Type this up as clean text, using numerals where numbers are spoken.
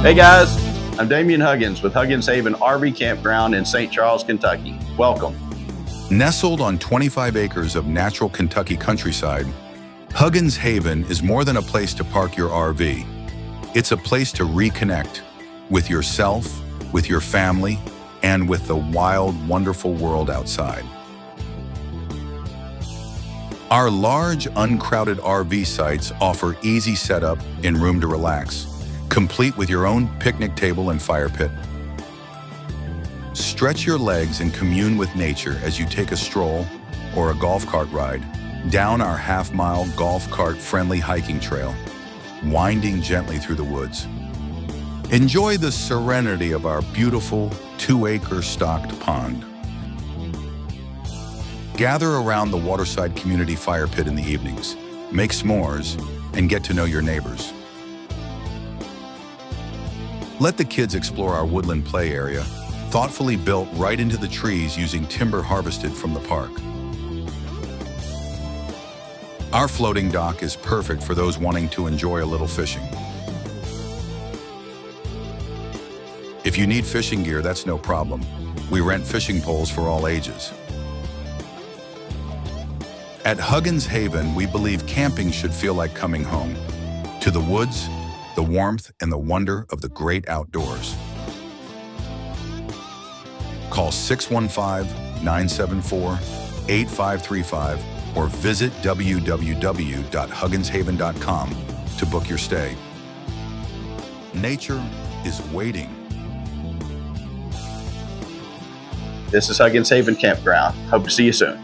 Hey guys, I'm Damian Huggins with Huggins Haven RV Campground in St. Charles, Kentucky. Welcome. Nestled on 25 acres of natural Kentucky countryside, Huggins Haven is more than a place to park your RV. It's a place to reconnect with yourself, with your family, and with the wild, wonderful world outside. Our large, uncrowded RV sites offer easy setup and room to relax, complete with your own picnic table and fire pit. Stretch your legs and commune with nature as you take a stroll or a golf cart ride down our half-mile golf cart-friendly hiking trail, winding gently through the woods. Enjoy the serenity of our beautiful 2-acre stocked pond. Gather around the waterside community fire pit in the evenings, make s'mores, and get to know your neighbors. Let the kids explore our woodland play area, thoughtfully built right into the trees using timber harvested from the park. Our floating dock is perfect for those wanting to enjoy a little fishing. If you need fishing gear, that's no problem. We rent fishing poles for all ages. At Huggins Haven, we believe camping should feel like coming home, to the woods, the warmth, and the wonder of the great outdoors. Call 615-974-8535 or visit www.hugginshaven.com to book your stay. Nature is waiting. This is Huggins Haven Campground. Hope to see you soon.